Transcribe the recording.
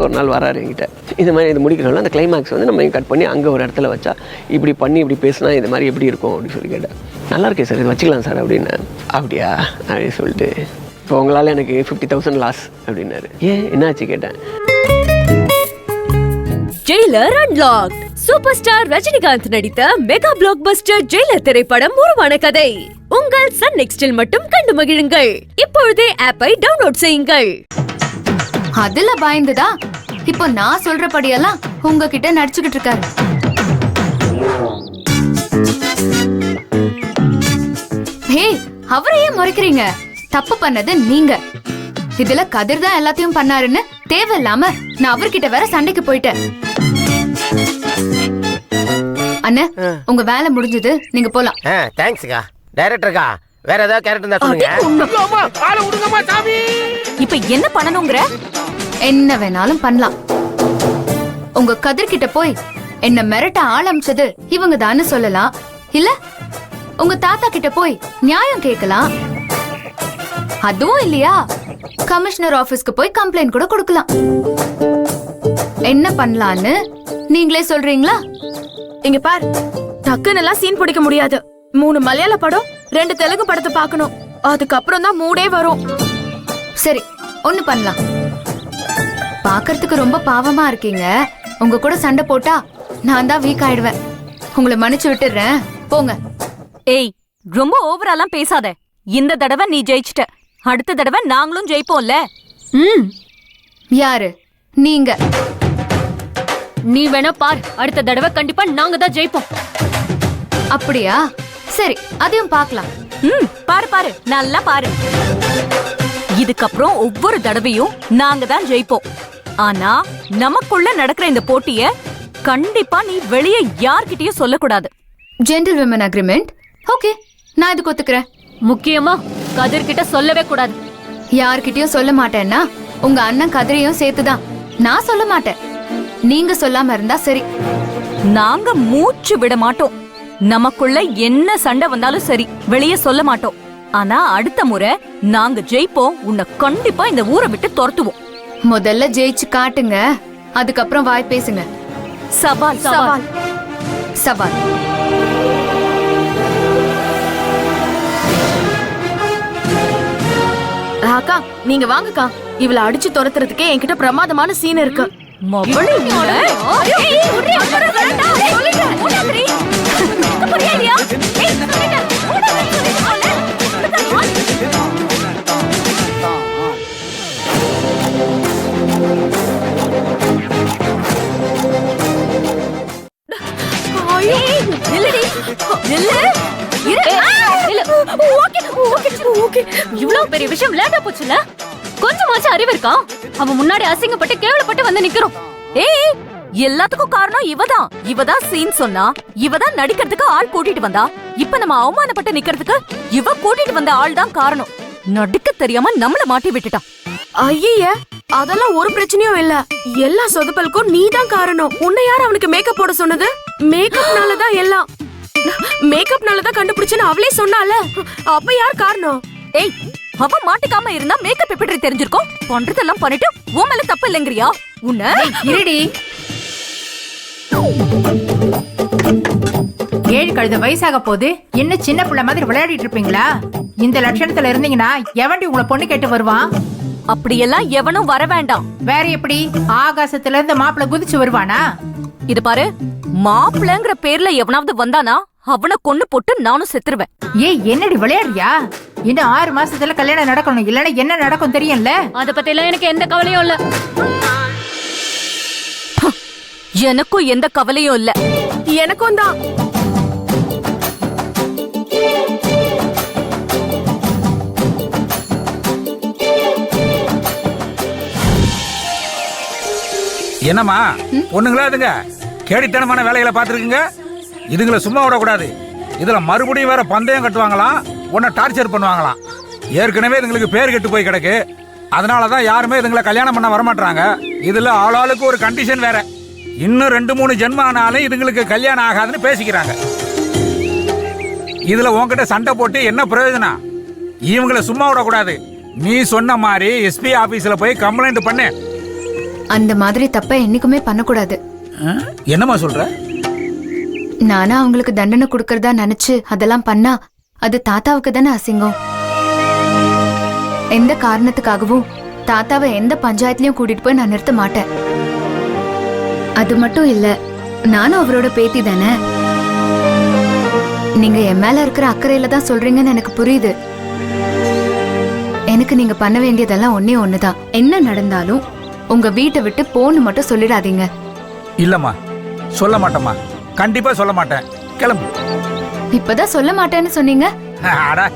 ஒரு நாள் வராரு என்கிட்ட. இந்த மாதிரி இது முடிக்கிறோம்ல அந்த கிளைமேக்ஸ் வந்து நம்ம கட் பண்ணி அங்கே ஒரு இடத்துல வச்சா இப்படி பண்ணி இப்படி பேசினா இது மாதிரி எப்படி இருக்கும் அப்படின்னு சொல்லி கேட்டேன். நல்லா இருக்கே சார், இது வச்சுக்கலாம் சார் அப்படின்னு. அப்படியா அப்படின்னு சொல்லிட்டு இப்போ உங்களால் எனக்கு 50,000 லாஸ் அப்படின்னாரு. ஏன் என்னாச்சு கேட்டேன். Jailer unlocked. Super star Rajinikanth நடித்த மெகா பிளாக் பஸ்டர் ஜெயிலர் திரைப்படம் உருவான கதை. உங்கள் சன் நெக்ஸ்டில் மட்டும் கண்டு மகிழுங்கள். இப்பொழுதே ஆப்பை டவுன்லோட் செய்யுங்கள். அதுல பயந்துதா இப்போ நான் சொல்றபடியெல்லாம் உங்ககிட்ட நடிச்சுக்கிட்டு இருக்காரு. ஹே, அவரையே முறைக்கிறீங்க. தப்பு பண்ணது நீங்க. இதுல கதிர் தான் எல்லாத்தையும் பண்ணாருன்னு தேவையில்லாம நான் அவர்கிட்ட வேற சண்டைக்கு போயிட்டேன். அண்ணா, உங்க வேலை முடிஞ்சது, நீங்க போலாம். தேங்க்ஸ்க்கா. டைரக்டர்க்கா, வேற ஏதாவது கேரக்டர் இருந்தா சொல்லுங்க. இப்ப என்ன பண்ணணும்ங்கற? என்ன வேணாலும் பண்ணலாம். உங்க கதிர் கிட்ட போய் என்ன மிரட்ட ஆரம்பிச்சது இவங்க தான்னு சொல்லலாம். இல்ல உங்க தாத்தா கிட்ட போய் நியாயம் கேட்கலாம். அதுவும் இல்லையா, கமிஷனர் ஆபீஸ்க்கு போய் கம்ப்ளைண்ட் கூட கொடுக்கலாம். என்ன பண்ணலான்னு நீங்களே சொல்றீங்களா? இங்க பார், டக்குன்னு எல்லாம் சீன் பிடிக்க முடியாது. 3 மலையாள படம், 2 தெலுங்கு படத்தை பார்க்கணும். அதுக்கப்புறம் தான் மூடே வரும். சரி, ஒண்ணு பண்ணலாம். பாக்குறதுக்கு ரொம்ப பாவமா இருக்கீங்க. உங்க கூட சண்டை போட்டா நான் தான் வீக் ஆயிடுவேன். உங்களை மன்னிச்சு விட்டுறேன், போங்க. ஏய், ரொம்ப ஓவராலாம் பேசாத. இந்த தடவை நீ ஜெயிச்சிட்ட, அடுத்த தடவை நாங்களும் ஜெயிப்போம்ல. யாரு? நீங்க. நீ வேணா பார், அடுத்த தடவை கண்டிப்பா நாங்க தான் ஜெயிப்போம். அப்படியா? சரி, அதையும் பார்க்கலாம். பாரு பாரு, நல்லா பாரு. இதுக்கப்புறம் ஒவ்வொரு தடவையும் நாங்க தான் ஜெயிப்போம். ஆனா நமக்குள்ள நடக்கிற இந்த போட்டிய கண்டிப்பா நீ வெளியே யார்கிட்டயும் சொல்லக்கூடாது. Gentle women agreement. ஓகே, நான் இதுக்கு ஒத்துக்கிறேன். முக்கியமா கதிர் கிட்ட சொல்லவே கூடாது. யார்கிட்டயும் சொல்ல மாட்டேன்னா உங்க அண்ணன் கதிரையும் சேர்த்துதான். நான் சொல்ல மாட்டேன், நீங்க சொல்லாம இருந்தா சரி. நாங்க மூச்சு விட மாட்டோம். நமக்குள்ள என்ன சண்டை வந்தாலும் சரி, வெளியே சொல்ல மாட்டோம். ஆனா அடுத்த முறை நாங்க ஜெயிப்போம். உன்னை கண்டிப்பா இந்த ஊரை விட்டு துரத்துவோம். முதல்ல ஜெயிச்சு காட்டுங்க, அதுக்கப்புறம் வாய் பேசுங்க. சவால் சவால் சவால். அக்கா, நீங்க வாங்கக்கா. இவளை அடிச்சு துரத்துறதுக்கே என்கிட்ட பிரமாதமான சீன் இருக்கு. இவ்வளவு பெரிய விஷயம் லேட்டா போச்சுல. கொஞ்சமாச்சும் அறிவு இருக்கா? அவன் முன்னாடி அசிங்கப்பட்டு கேவலப்பட்டு வந்து நிக்கிறோம். ஏய், எல்லாத்துக்கும் காரணம் இவதான் சீன் சொன்னா, இவதான் நடிக்கிறதுக்கு ஆள் கூட்டிட்டு வந்தா. இப்ப நம்ம அவமானப்பட்டு நிக்கிறதுக்கு இவ கூட்டிட்டு வந்த ஆள் தான் காரணம். நடிக்க தெரியாம நம்மள மாட்டி விட்டுட்டான். ஐய, அதெல்லாம் ஒரு பிரச்சனையும் இல்ல. எல்லா சொதப்பலுக்கும் நீ தான் காரணம். உன்னை யார் அவனுக்கு மேக்கப் போட சொன்னது? மேக்கப்னாலதான் எல்லாம். மேக்கப்னாலதான் கண்டுபிடிச்சேன்னு அவளே சொன்னால. அப்ப யார் காரணம்? ஏய், அவ மாட்டிக்காம இருந்தா மேக்கப் எப்படி தெரிஞ்சிருக்கும்? பண்றதெல்லாம் பண்ணிட்டு உன் மேல தப்பு இல்லைங்கறியா? உன்ன இருடி. 7 கழுத வயசாக போது என்ன சின்ன பிள்ளை மாதிரி விளையாடிட்டு இருப்பீங்களா? இந்த லட்சணத்துல இருந்தீங்கன்னா எவன்டி உங்களை பொண்ணு கேட்டு வருவான்? அப்படியெல்லாம் எவனும் வர வேண்டாம். வேற எப்படி? ஆகாசத்துல இருந்து மாப்பிள்ள குதிச்சு வருவானா? இது பாரு, மாப்பிள்ளங்கிற பேர்ல எவனாவது வந்தானா அவனை கொன்னு போட்டு நானும் செத்துருவேன். ஏய், என்னடி விளையாடுறியா? இன்னும் 6 மாசத்துல கல்யாணம் நடக்கணும், இல்லன்னா என்ன நடக்கும் தெரியும்ல? அத பத்தி எல்லாம் எனக்கு எந்த கவலையும் இல்ல. எனக்கும் எந்த கவலையும் இல்ல. எனக்கும் தான். என்னம்மா பொண்ணுங்களா இதுங்க கேடித்தனமான வேலைகளை பார்த்துருக்குங்க. இதுங்களை சும்மா விடக்கூடாது. இதுல மறுபடியும் வேற பந்தயம் கட்டுவாங்களாம், உன்னை டார்ச்சர் பண்ணுவாங்களாம். ஏற்கனவே இதுங்களுக்கு பேர் கெட்டு போய் கிடக்கு. அதனாலதான் யாருமே இதுங்களை கல்யாணம் பண்ண வரமாட்டாங்க. இதுல ஆளாளுக்கு ஒரு கண்டிஷன் வேற. இன்னும் 2-3 ஜென்மம் ஆனாலும் இதுங்களுக்கு கல்யாணம் ஆகாதுன்னு பேசிக்கிறாங்க. இதுல உன்கிட்ட சண்டை போட்டு என்ன பிரயோஜனம்? இவங்களை சும்மா விடக்கூடாது. நீ சொன்ன மாதிரி எஸ்பி ஆபீஸ்ல போய் கம்ப்ளைண்ட் பண்ணு. அந்த மாதிரி தப்ப என்னைக்குமே பண்ணக்கூடாது. என்னம்மா சொல்ற? நானா அவங்களுக்கு தண்டனை கொடுக்கறதா நினைச்சு அதெல்லாம் பண்ணா அது தாத்தாவுக்கு தானே அசிங்கம். எந்த காரணத்துக்காகவும் தாத்தாவை எந்த பஞ்சாயத்துலயும் கூட்டிட்டு போய் நான் நிறுத்த மாட்டேன். அது மட்டும் இல்ல, நானும் அவரோட பேத்தி தானே. நீங்க என் மேல இருக்கிற அக்கறையில தான் சொல்றீங்கன்னு எனக்கு புரியுது. எனக்கு நீங்க பண்ண வேண்டியதெல்லாம் ஒன்னே ஒண்ணுதான். என்ன நடந்தாலும் உங்க வீட்டை விட்டு போன்னு மட்டும் சொல்லிடாதீங்க. இல்லம்மா, சொல்ல மாட்டேம்மா, கண்டிப்பா சொல்ல மாட்டேன். கிளம்பு. இப்பதான் சொல்ல மாட்டேன்னு சொன்னீங்க. அட